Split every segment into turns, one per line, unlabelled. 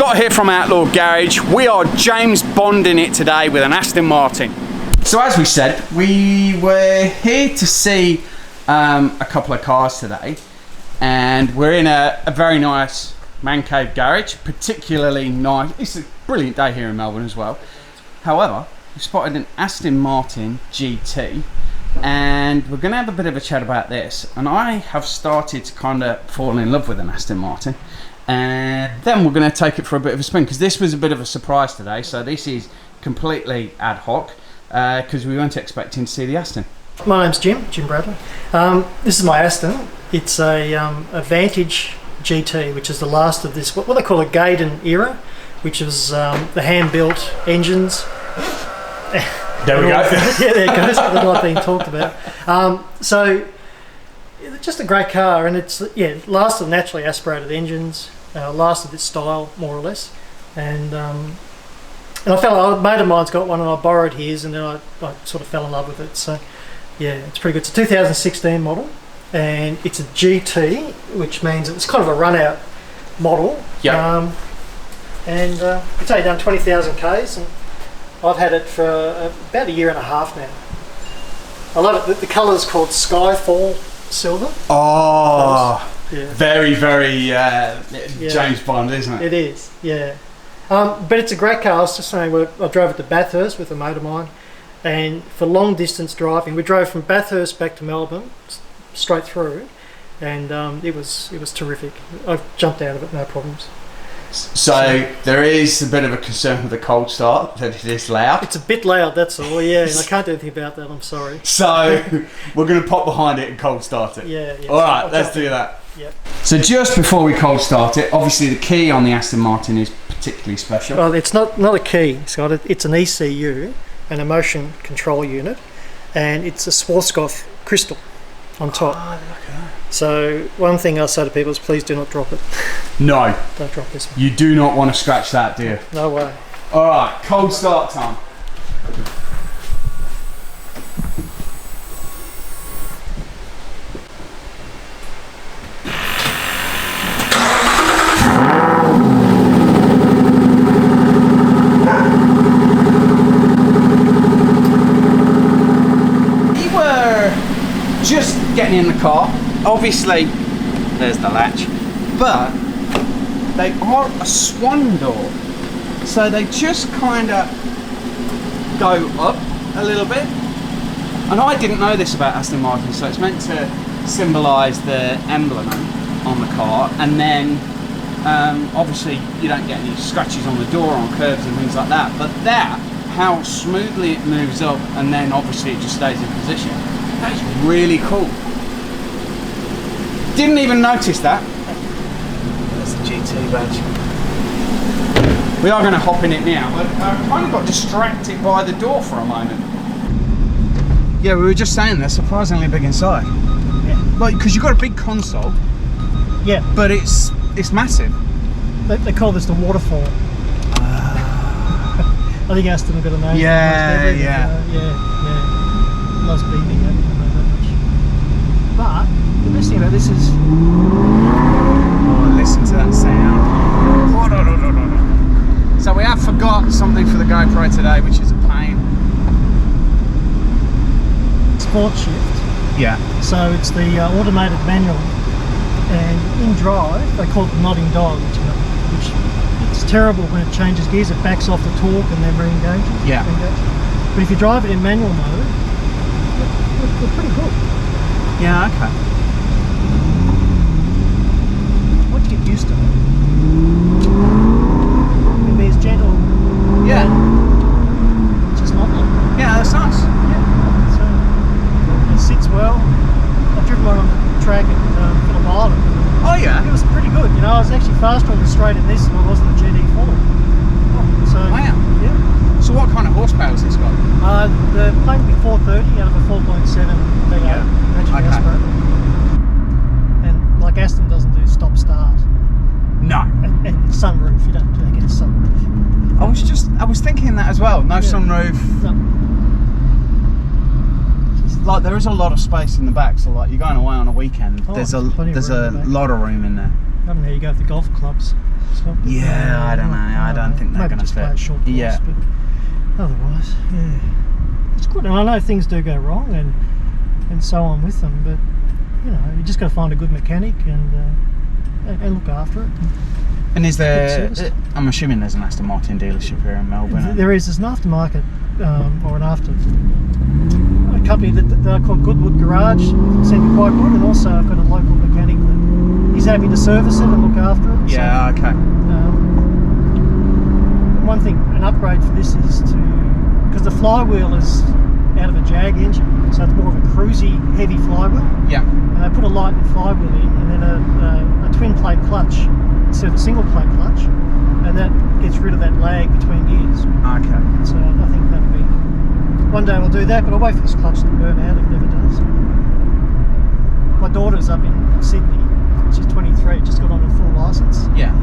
Scott here from Outlaw Garage. We are James Bonding it today with an Aston Martin. So as we said, we were here to see a couple of cars today, and we're in a very nice man cave garage, particularly nice. It's a brilliant day here in Melbourne as well. However, we spotted an Aston Martin GT, and we're going to have a bit of a chat about this. And I have started to kind of fall in love with an Aston Martin, and then we're going to take it for a bit of a spin, because this was a bit of a surprise today. So this is completely ad hoc, because we weren't expecting to see the Aston.
My name's Jim Bradley. This is my Aston. It's a Vantage GT, which is the last of this, what they call a Gaydon era, which is the hand-built engines.
There we go.
Yeah, there it goes. They're not being talked about. So, it's just a great car, and it's last of naturally aspirated engines, last of its style, more or less. And a mate of mine's got one, and I borrowed his, and then I sort of fell in love with it. So, yeah, it's pretty good. It's a 2016 model, and it's a GT, which means it's kind of a run-out model.
Yeah.
It's only done 20,000 Ks, and I've had it for about a year and a half now. I love it. The colour's called Skyfall silver.
Oh,
yeah.
Very James Bond, isn't it?
It is, yeah. But it's a great car. I was just saying, I drove it to Bathurst with a mate of mine, and for long distance driving, we drove from Bathurst back to Melbourne, straight through, and it was terrific. I've jumped out of it, no problems.
So there is a bit of a concern with the cold start, that it is loud.
It's a bit loud, that's all, yeah, and I can't do anything about that, I'm sorry.
So we're going to pop behind it and cold start it.
Yeah.
Alright, let's do that.
Yep.
So just before we cold start it, obviously the key on the Aston Martin is particularly special.
Well, it's not a key, Scott. It's an ECU, an emotion control unit, and it's a Swarovski crystal on top.
Oh, look at that.
So one thing I'll say to people is please do not drop it.
No.
Don't drop this one.
You do not want to scratch that, do you?
No way.
Alright, cold start time. We were just getting in the car. Obviously, there's the latch, but they are a Swan door, so they just kind of go up a little bit. And I didn't know this about Aston Martin, so it's meant to symbolise the emblem on the car, and then obviously you don't get any scratches on the door, on curbs and things like that, but how smoothly it moves up, and then obviously it just stays in position. That's really cool. Didn't even notice that. That's the GT badge. We are going to hop in it now, but I kind of got distracted by the door for a moment. Yeah, we were just saying they're surprisingly big inside.
Yeah.
Like, because you've got a big console.
Yeah.
But it's massive.
They call this the waterfall. I think Aston have got a name.
Yeah.
Loves beaming, I don't know that much. But the best thing about this is...
Oh, listen to that sound. So we have forgot something for the GoPro today, which is a pain.
Sport shift.
Yeah.
So it's the automated manual, and in drive they call it the nodding dog, which it's terrible when it changes gears. It backs off the torque and then re-engages.
Yeah.
But if you drive it in manual mode, it's pretty good.
Yeah. Okay.
Once you get used to it, it'll be as gentle.
Yeah.
It's just lovely.
Yeah, that's nice.
Yeah. So it sits well. I've driven one on the track at Phillip Island.
Oh yeah.
It was pretty good. You know, I was actually faster on the straight in this than I was in the GT4. So
wow.
Yeah.
So what kind of horsepower has this got?
The plane will be 430 out of a 4.7 V8 naturally aspirated. And like Aston doesn't do stop start.
No.
And sunroof, you don't get a sunroof.
I was thinking that as well. No sunroof.
No.
Like there is a lot of space in the back, so like you're going away on a weekend, there's a lot of room in there.
I don't know, you go to the golf clubs. Stop it.
Yeah, I don't know. I don't think they're
maybe
going to
just play a
fit.
short course,
Yeah.
but otherwise, yeah, it's good. And I know things do go wrong and so on with them, but you know, you just got to find a good mechanic and look after it.
And is there? I'm assuming there's an Aston Martin dealership here in Melbourne.
There's an aftermarket or a company that are called Walkaround Garage. Seem to be quite good, and also I've got a local mechanic that he's happy to service it and look after it.
Yeah.
So,
Okay.
One thing, an upgrade for this is because the flywheel is out of a Jag engine, so it's more of a cruisy, heavy flywheel.
Yeah.
And they put a Lightning flywheel in, and then a twin plate clutch instead of a single plate clutch, and that gets rid of that lag between gears.
Okay.
So I think that'll be one day we'll do that, but I'll wait for this clutch to burn out. It never does. My daughter's up in Sydney. She's 23, just got on a full license,
Yeah.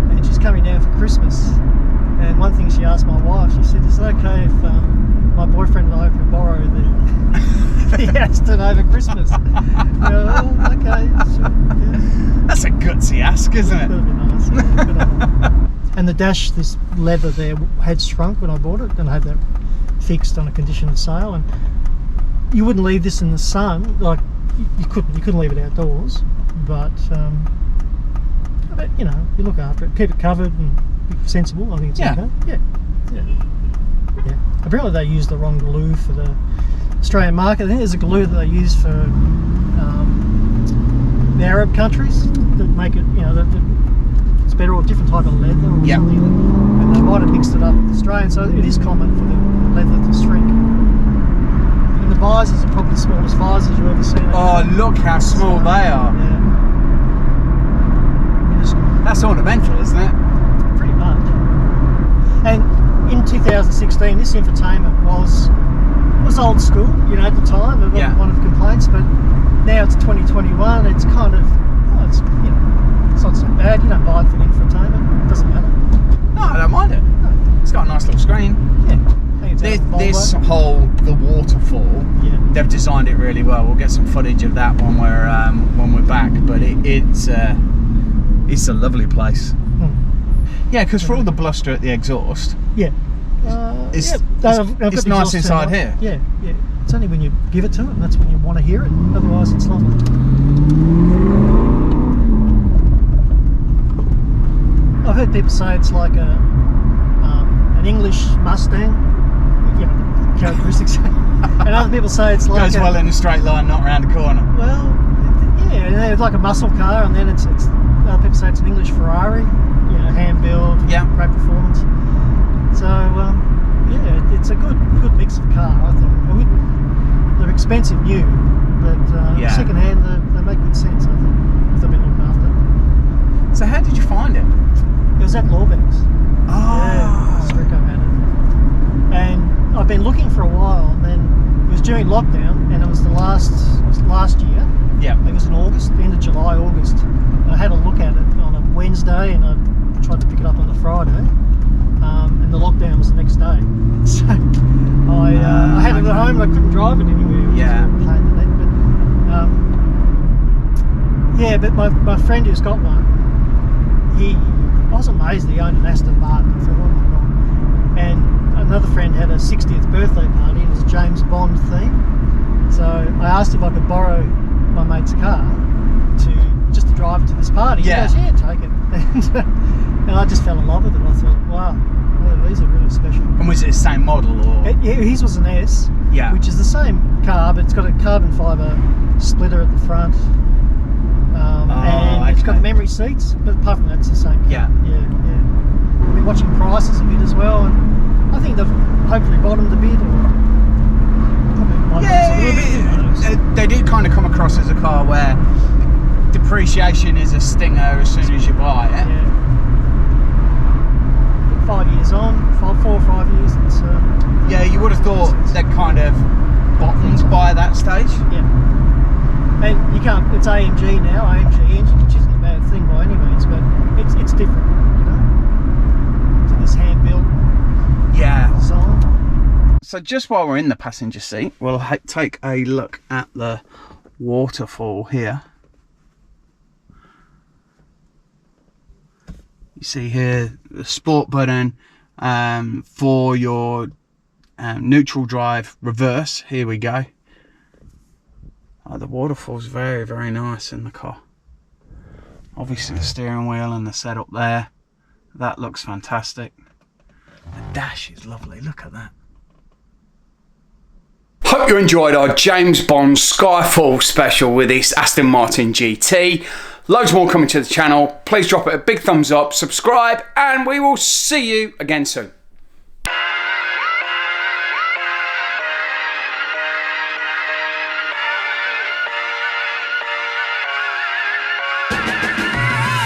and she's coming down for Christmas. And one thing she asked my wife, she said, "Is it okay if my boyfriend and I can borrow the Aston over Christmas?" Oh, okay. Sure, yeah.
That's a gutsy ask, isn't it?
That'd be nice. Yeah, good on her. And the dash, this leather there had shrunk when I bought it, and I had that fixed on a condition of sale. And you wouldn't leave this in the sun, like you couldn't leave it outdoors. But you know, you look after it, keep it covered and be sensible. I think it's okay. Yeah. Apparently they use the wrong glue for the Australian market. I think there's a glue that they use for the Arab countries that make it, you know, that it's better, or a different type of leather or something. And they might have mixed it up with Australian, so it is common for the leather to shrink. And the visors are probably the smallest visors you've ever seen.
Oh, look how small they are.
Yeah.
That's ornamental, isn't it?
Pretty much. And in 2016, this infotainment was old school, you know, at the time. It wasn't one of the complaints, but now it's 2021. It's kind of, it's, you know, it's not so bad. You don't buy it for the infotainment. It doesn't matter.
No, I don't mind it.
No.
It's got a nice little screen.
Yeah. I think it's
This whole the waterfall, they've designed it really well. We'll get some footage of that when we're back. But it's a lovely place. Yeah, because for all the bluster at the exhaust, it's nice inside here.
Yeah. It's only when you give it to it, and that's when you want to hear it. Otherwise, it's lovely. I've heard people say it's like an English Mustang. Yeah, characteristics. And other people say it's like
goes well in a straight line, not around a corner.
Well, yeah, it's like a muscle car, and then it's other people say it's an English Ferrari. You know, hand build, great performance. So it's a good mix of car, I think. They're expensive new, but second hand they make good sense, I think, if they've been looked after.
So how did you find it?
It was at Lawbanks.
Oh.
Yeah, Strico had it. And I've been looking for a while, and then it was during lockdown, and it was last year.
Yeah.
It was in August, the end of July, August. And I had a look at it on a Wednesday, and I tried to pick it up on the Friday, and the lockdown was the next day. So I had it at home, and I couldn't drive it anywhere. It was a pain in the neck. But my friend who's got one, I was amazed that he owned an Aston Martin. I thought, oh my God. And another friend had a 60th birthday party, and it was a James Bond theme. So I asked if I could borrow my mate's car just to drive to this party.
Yeah.
He goes, yeah, take it. And I just fell in love with it. I thought, wow, these are really special.
And was it the same model, or?
His was an S, which is the same car, but it's got a carbon fibre splitter at the front. And it's got the memory seats, but apart from that, it's the same car. Yeah. I've been watching prices a bit as well, and I think they've hopefully bottomed a bit, or probably might rise a little bit. Who knows?
They do kind of come across as a car where depreciation is a stinger as soon as you buy it.
Yeah. 5 years on, 4 or 5 years. It's
you would have thought they're kind of bottomed by that stage.
Yeah. And you can't. It's AMG now, AMG engine, which isn't a bad thing by any means, but it's different, you know, to this hand built design.
So just while we're in the passenger seat, we'll take a look at the waterfall here. You see here the sport button for your neutral drive reverse. Here we go. Oh, the waterfall's very, very nice in the car. Obviously the steering wheel and the setup there, that looks fantastic. The dash is lovely, look at that. Hope you enjoyed our James Bond Skyfall special with this Aston Martin GT. Loads more coming to the channel. Please drop it a big thumbs up, subscribe, and we will see you again soon.